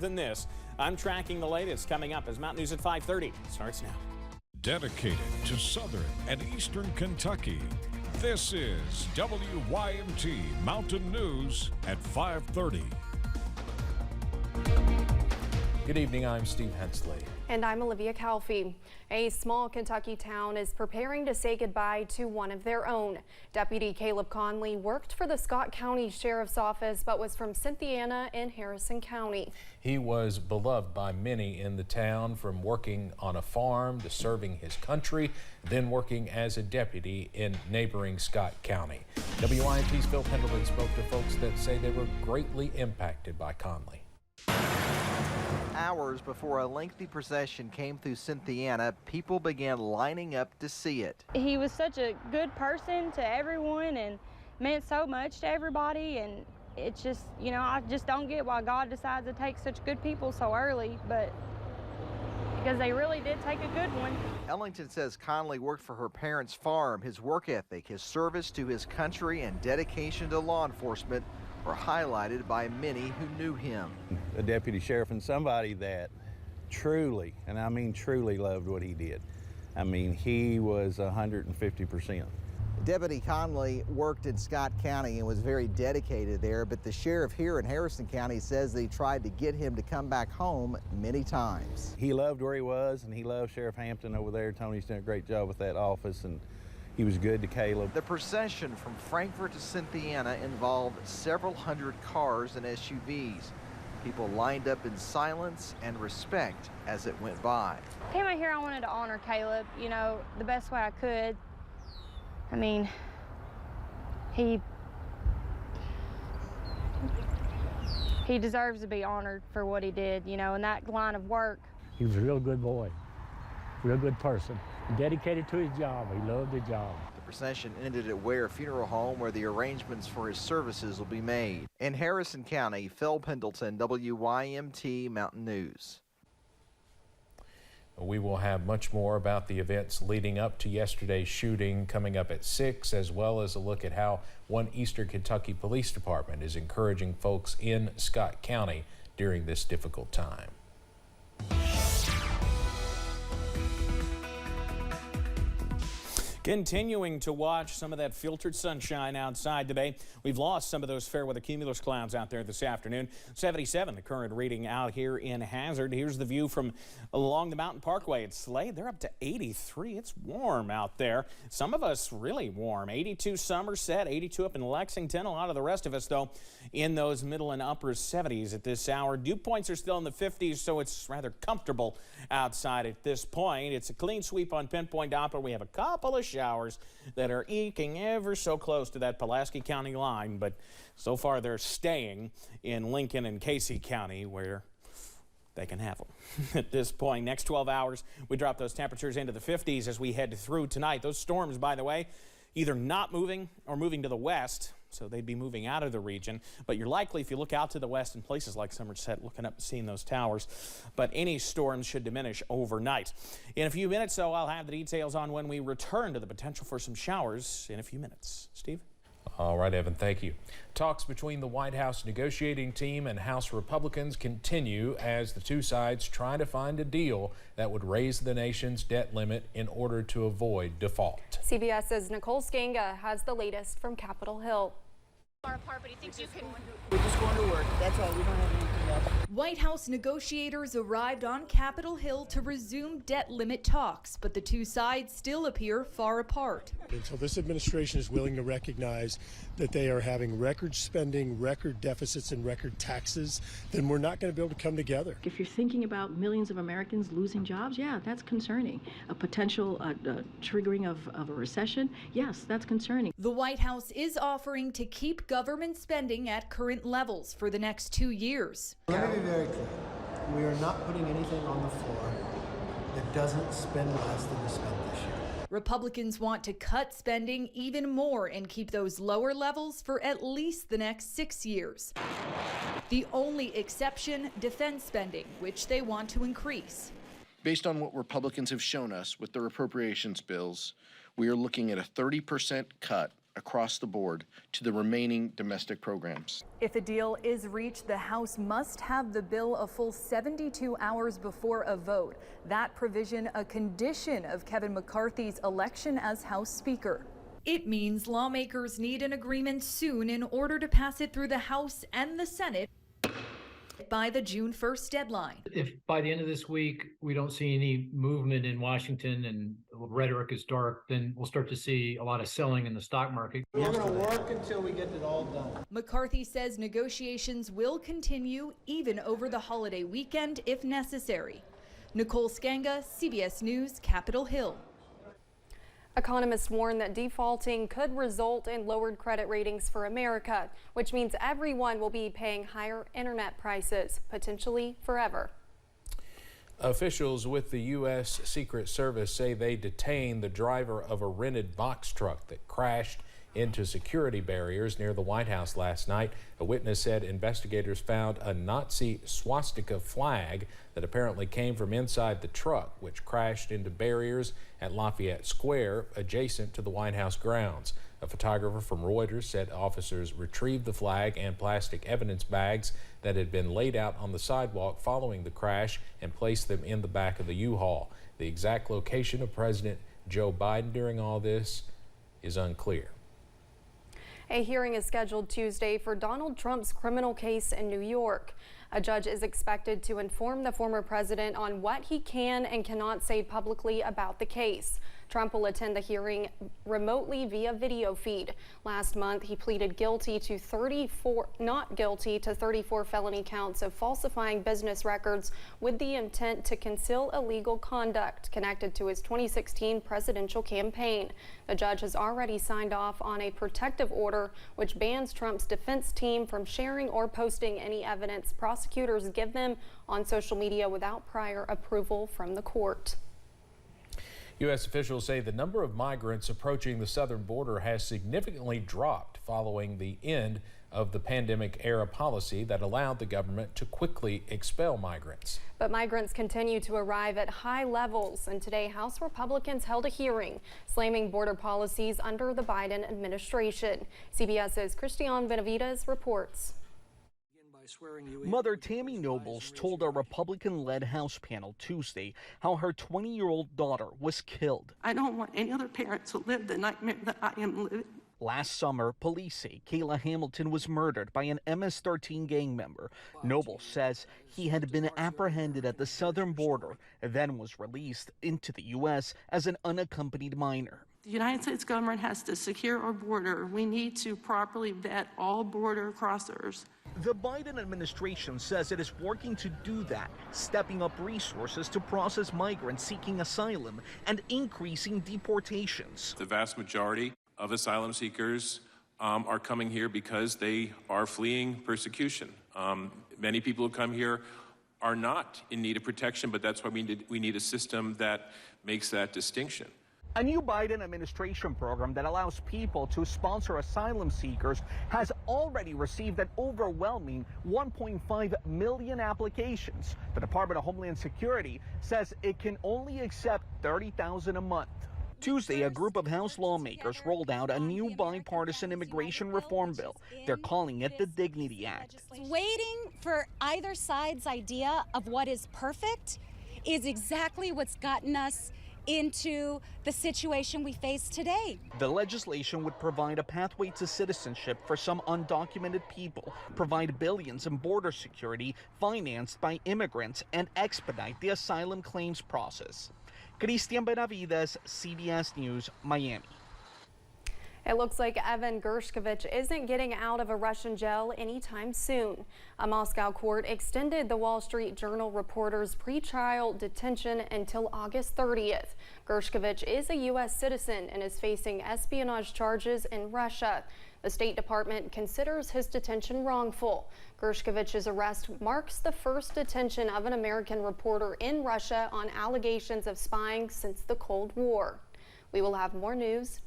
Than this. I'm tracking the latest coming up as Mountain News at 5:30 starts now. Dedicated to Southern and Eastern Kentucky, this is WYMT Mountain News at 5:30. Good evening, I'm Steve Hensley. And I'm Olivia Calfee. A small Kentucky town is preparing to say goodbye to one of their own. Deputy Caleb Conley worked for the Scott County Sheriff's Office but was from Cynthiana in Harrison County. He was beloved by many in the town, from working on a farm to serving his country, then working as a deputy in neighboring Scott County. WYMT's Phil Pendleton spoke to folks that say they were greatly impacted by Conley. Hours before a lengthy procession came through Cynthiana, people began lining up to see it. He was such a good person to everyone and meant so much to everybody, and it's just, you know, I just don't get why God decides to take such good people so early, but because they really did take a good one. Ellington says Conley worked for her parents' farm. His work ethic, his service to his country, and dedication to law enforcement were highlighted by many who knew him. A deputy sheriff and somebody that truly, and I mean truly, loved what he did. I mean, he was 150%. Deputy Conley worked in Scott County and was very dedicated there, but the sheriff here in Harrison County says that he tried to get him to come back home many times. He loved where he was, and he loved Sheriff Hampton over there. Tony's done a great job with that office, and he was good to Caleb. The procession from Frankfort to Cynthiana involved several hundred cars and SUVs. People lined up in silence and respect as it went by. Came out here, I wanted to honor Caleb, you know, the best way I could. I mean, he deserves to be honored for what he did, you know, in that line of work. He was a real good boy, real good person. Dedicated to his job. He loved the job. The procession ended at Ware Funeral Home, where the arrangements for his services will be made. In Harrison County, Phil Pendleton, WYMT Mountain News. We will have much more about the events leading up to yesterday's shooting coming up at 6, as well as a look at how one Eastern Kentucky Police Department is encouraging folks in Scott County during this difficult time. Continuing to watch some of that filtered sunshine outside today. We've lost some of those fair weather cumulus clouds out there this afternoon. 77 the current reading out here in Hazard. Here's the view from along the Mountain Parkway at Slade. They're up to 83. It's warm out there. Some of us really warm. 82 Somerset, 82 up in Lexington. A lot of the rest of us, though, in those middle and upper 70s at this hour. Dew points are still in the 50s, so it's rather comfortable outside at this point. It's a clean sweep on Pinpoint Doppler. We have a couple of showers that are eking ever so close to that Pulaski County line, but so far they're staying in Lincoln and Casey County, where they can have them at this point. Next 12 hours, we drop those temperatures into the 50s as we head through tonight. Those storms, by the way, either not moving or moving to the west, so they'd be moving out of the region. But you're likely, if you look out to the west in places like Somerset, looking up and seeing those towers. But any storms should diminish overnight. In a few minutes, though, I'll have the details on when we return to the potential for some showers in a few minutes. Steve? All right, Evan, thank you. Talks between the White House negotiating team and House Republicans continue as the two sides try to find a deal that would raise the nation's debt limit in order to avoid default. CBS's Nicole Skanga has the latest from Capitol Hill. Apart, but he thinks you can. We're just going to work. That's all. We don't have anything else. White House negotiators arrived on Capitol Hill to resume debt limit talks, but the two sides still appear far apart. Until this administration is willing to recognize that they are having record spending, record deficits, and record taxes, then we're not going to be able to come together. If you're thinking about millions of Americans losing jobs, yeah, that's concerning. A potential triggering of a recession, yes, that's concerning. The White House is offering to keep government spending at current levels for the next 2 years. Let me be very clear. We are not putting anything on the floor that doesn't spend less than we spent this year. Republicans want to cut spending even more and keep those lower levels for at least the next 6 years. The only exception, defense spending, which they want to increase. Based on what Republicans have shown us with their appropriations bills, we are looking at a 30% cut across the board to the remaining domestic programs. If a deal is reached, the House must have the bill a full 72 hours before a vote. That provision a condition of Kevin McCarthy's election as House Speaker. It means lawmakers need an agreement soon in order to pass it through the House and the Senate by the June 1st deadline. If by the end of this week we don't see any movement in Washington and the rhetoric is dark, then we'll start to see a lot of selling in the stock market. We're going to work until we get it all done. McCarthy says negotiations will continue even over the holiday weekend if necessary. Nicole Skanga, CBS News, Capitol Hill. Economists warn that defaulting could result in lowered credit ratings for America, which means everyone will be paying higher internet prices, potentially forever. Officials with the U.S. Secret Service say they detained the driver of a rented box truck that crashed into security barriers near the White House last night. A witness said investigators found a Nazi swastika flag that apparently came from inside the truck, which crashed into barriers at Lafayette Square, adjacent to the White House grounds. A photographer from Reuters said officers retrieved the flag and plastic evidence bags that had been laid out on the sidewalk following the crash and placed them in the back of the U-Haul. The exact location of President Joe Biden during all this is unclear. A hearing is scheduled Tuesday for Donald Trump's criminal case in New York. A judge is expected to inform the former president on what he can and cannot say publicly about the case. Trump will attend the hearing remotely via video feed. Last month, he pleaded not guilty to 34 felony counts of falsifying business records with the intent to conceal illegal conduct connected to his 2016 presidential campaign. The judge has already signed off on a protective order which bans Trump's defense team from sharing or posting any evidence prosecutors give them on social media without prior approval from the court. U.S. officials say the number of migrants approaching the southern border has significantly dropped following the end of the pandemic-era policy that allowed the government to quickly expel migrants. But migrants continue to arrive at high levels, and today House Republicans held a hearing slamming border policies under the Biden administration. CBS's Christian Benavides reports. Mother Tammy Nobles told a Republican-led House panel Tuesday how her 20-year-old daughter was killed. I don't want any other parent to live the nightmare that I am living. Last summer, police say Kayla Hamilton was murdered by an MS-13 gang member. Nobles says he had been apprehended at the southern border and then was released into the U.S. as an unaccompanied minor. The United States government has to secure our border. We need to properly vet all border crossers. The Biden administration says it is working to do that, stepping up resources to process migrants seeking asylum and increasing deportations. The vast majority of asylum seekers are coming here because they are fleeing persecution. Many people who come here are not in need of protection, but that's why we need a system that makes that distinction. A new Biden administration program that allows people to sponsor asylum seekers has already received an overwhelming 1.5 million applications. The Department of Homeland Security says it can only accept 30,000 a month. Tuesday, a group of House lawmakers rolled out a new bipartisan immigration reform bill. They're calling it the Dignity Act. Waiting for either side's idea of what is perfect is exactly what's gotten us into the situation we face today. The legislation would provide a pathway to citizenship for some undocumented people, provide billions in border security financed by immigrants, and expedite the asylum claims process. Christian Benavides, CBS News, Miami. It looks like Evan Gershkovich isn't getting out of a Russian jail anytime soon. A Moscow court extended the Wall Street Journal reporter's pretrial detention until August 30th. Gershkovich is a U.S. citizen and is facing espionage charges in Russia. The State Department considers his detention wrongful. Gershkovich's arrest marks the first detention of an American reporter in Russia on allegations of spying since the Cold War. We will have more news.